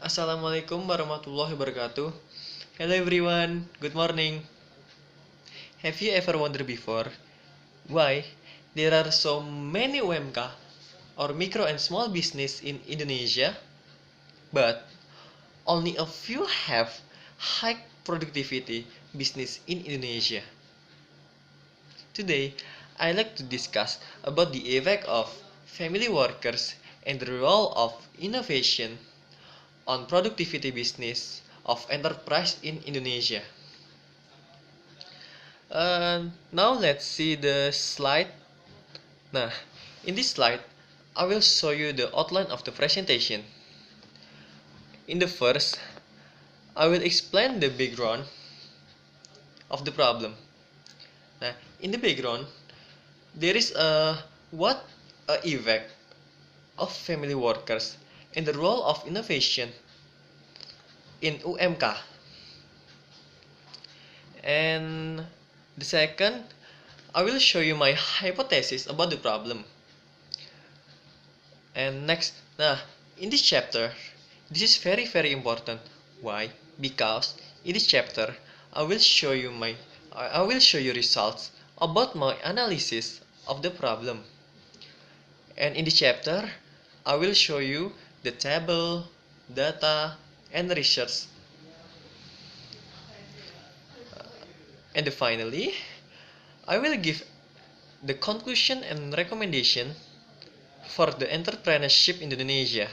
Assalamualaikum warahmatullahi wabarakatuh. Hello everyone, good morning. Have you ever wondered before why there are so many UMK or micro and small business in Indonesia, but only a few have high productivity business in Indonesia? Today, I like to discuss about the effect of family workers and the role of innovation on productivity business of enterprise in Indonesia. Now let's see the slide. Nah, in this slide, I will show you the outline of the presentation. In the first, I will explain the background of the problem. Nah, in the background, there is a effect of family workers and the role of innovation in UMK. And the second, I will show you my hypothesis about the problem. And next, in this chapter, this is very important. Why? Because in this chapter, I will show you results about my analysis of the problem. And in this chapter, I will show you the table, data, and research. And finally, I will give the conclusion and recommendation for the entrepreneurship in Indonesia.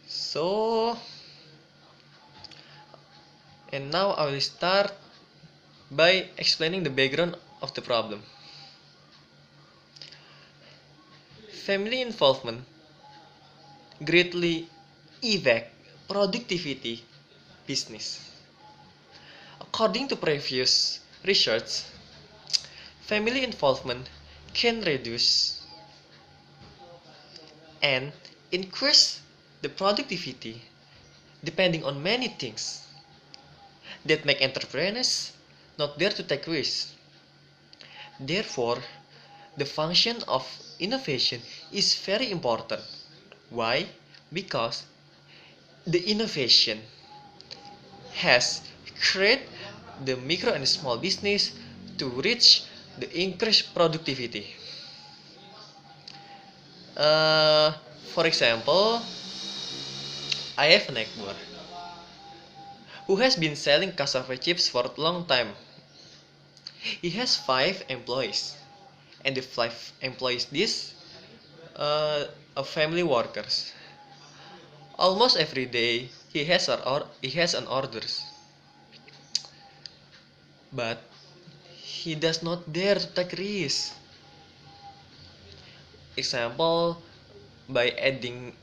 So, and now I will start by explaining the background of the problem. Family involvement greatly affect productivity business. According to previous research, family involvement can reduce and increase the productivity depending on many things that make entrepreneurs not dare to take risks. Therefore, the function of innovation is very important. Why? Because the innovation has created the micro and small business to reach the increased productivity. For example, I have a neighbor who has been selling cassava chips for a long time. He has 5 employees, and the 5 employees are family workers. Almost every day he has an orders, but he does not dare to take risks. Example, by adding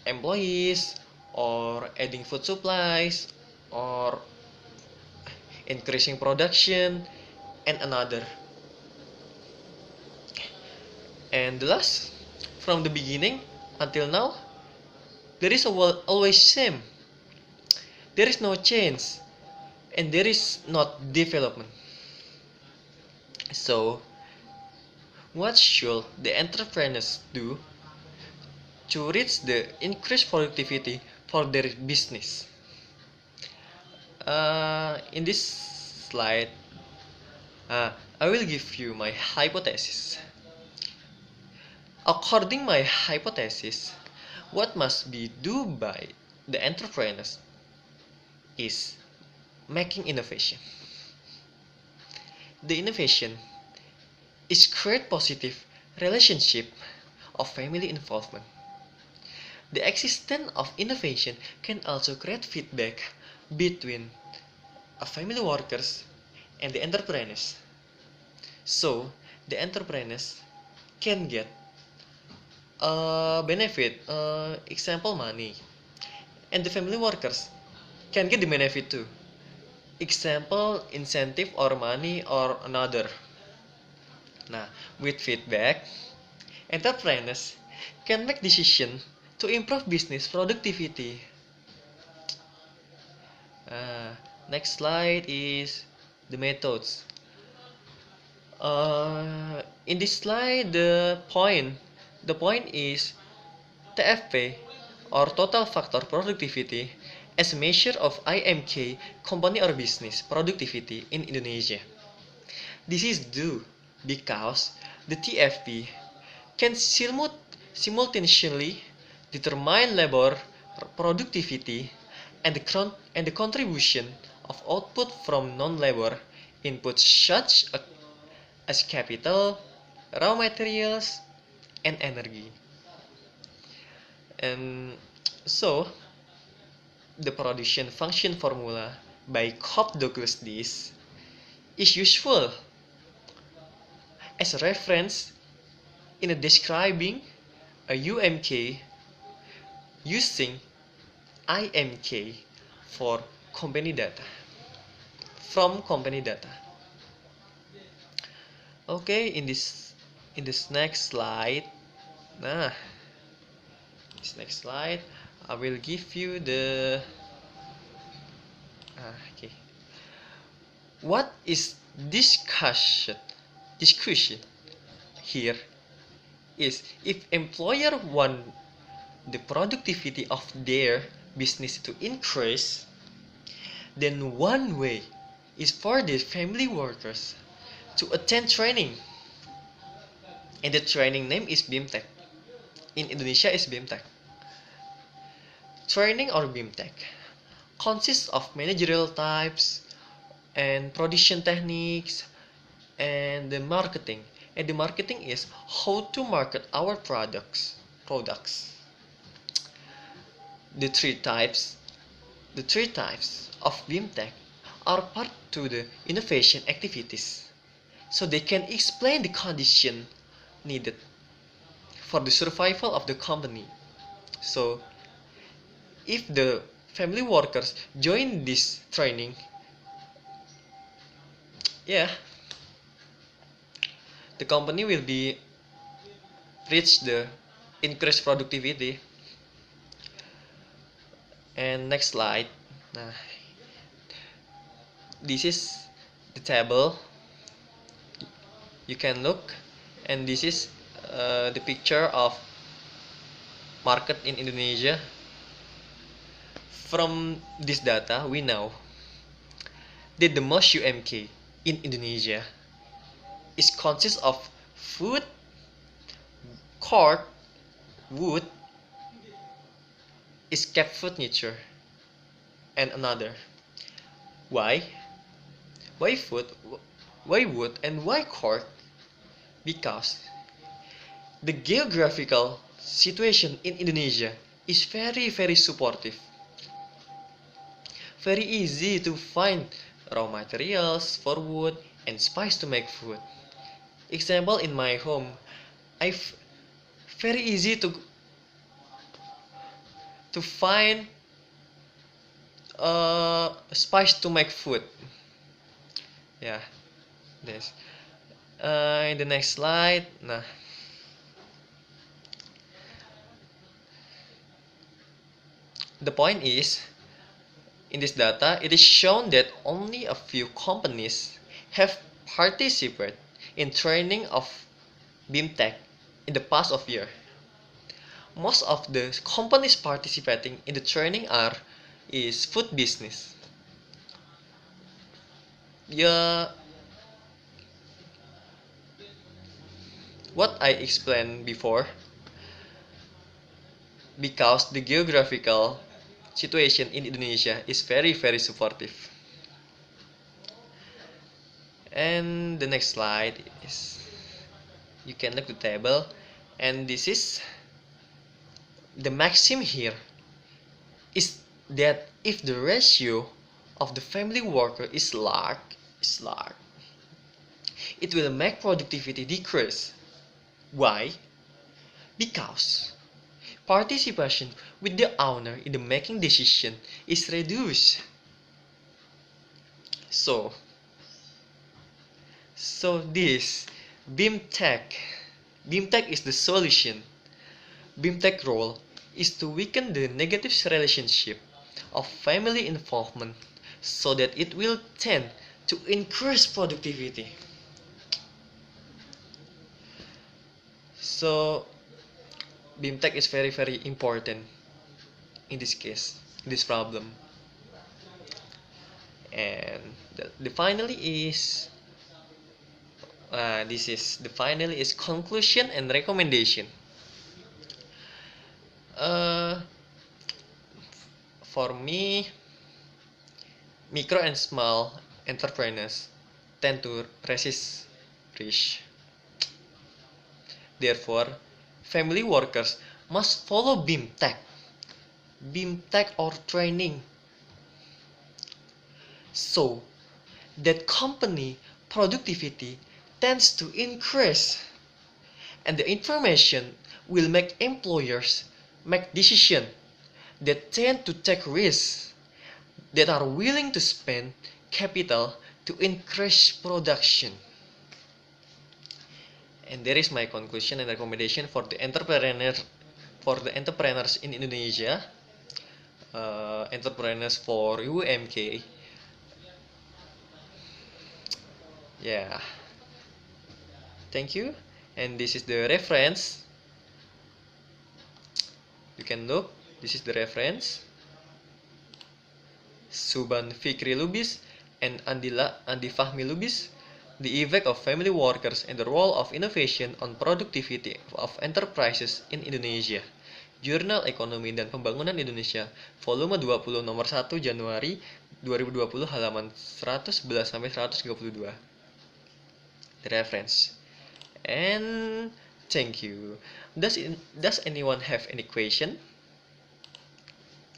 employees or adding food supplies or increasing production and another. And the last, from the beginning until now, there is always same. There is no change and there is not development. So, what should the entrepreneurs do to reach the increased productivity for their business? In this slide, I will give you my hypothesis. According my hypothesis, what must be done by the entrepreneurs is making innovation. The innovation is create positive relationship of family involvement. The existence of innovation can also create feedback between family workers and the entrepreneurs. So the entrepreneurs can get benefit, example money, and the family workers can get the benefit too. Example incentive or money or another. Nah, with feedback, entrepreneurs can make decision to improve business productivity. Next slide is the methods. In this slide, the point is TFP or total factor productivity, as a measure of IMK, company or business productivity in Indonesia. This is due because the TFP can simultaneously determine labor productivity and the contribution of output from non-labor inputs such as capital, raw materials, and energy. And so, the production function formula by Douglas this is useful as a reference in describing a UMK using IMK for company data from company data. Okay, in this next slide, I will give you the okay. What is discussion here is if employer want the productivity of their business to increase, then one way is for the family workers to attend training. And the training name is BIMTEK. In Indonesia is BIMTEK. Training or BIMTEK consists of managerial types and production techniques and the marketing. And the marketing is how to market our products. The three types of BIMTEK are part to the innovation activities, so they can explain the condition needed for the survival of the company. So if the family workers join this training, the company will be reach the increased productivity. And next slide. This is the table you can look, and this is the picture of market in Indonesia. From this data, we know that the most UMK in Indonesia is consists of food, cork, wood, escape furniture, and another. Why? Why food? Why wood? And why cork? Because the geographical situation in Indonesia is very supportive. Very easy to find raw materials for wood and spice to make food. Example, in my home, very easy to find spice to make food. This. In the next slide, the point is, in this data, it is shown that only a few companies have participated in training of BIMTEK in the past of year. Most of the companies participating in the training is food business. What I explained before, because the geographical situation in Indonesia is very supportive. And the next slide is, you can look the table, and this is the maxim here is that if the ratio of the family worker is large, it will make productivity decrease. Why? Because participation with the owner in the making decision is reduced. So this BIMTEK is the solution. BIMTEK role is to weaken the negative relationship of family involvement so that it will tend to increase productivity. So BIMTEK is very important. in this case, this problem. And the finally is conclusion and recommendation. uh, for me, micro and small entrepreneurs tend to resist risk. Therefore, family workers must follow BIM tech or training, so that company productivity tends to increase, and the information will make employers make decisions that tend to take risks, that are willing to spend capital to increase production. And there is my conclusion and recommendation for the entrepreneurs in Indonesia, entrepreneurs for UMK. Yeah, thank you. And this is the reference. You can look. This is the reference. Suban Fikri Lubis and Andi Fahmi Lubis, The Effect of Family Workers and the Role of Innovation on Productivity of Enterprises in Indonesia. Jurnal Ekonomi dan Pembangunan Indonesia, volume 20 nomor 1 Januari 2020 halaman 111 sampai 132. The reference. And thank you. Does anyone have any question?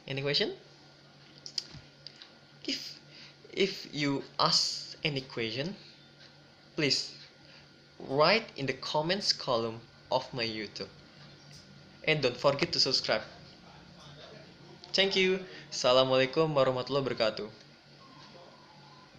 Any question? If you ask any question, please write in the comments column of my YouTube. And don't forget to subscribe. Thank you. Assalamualaikum warahmatullahi wabarakatuh.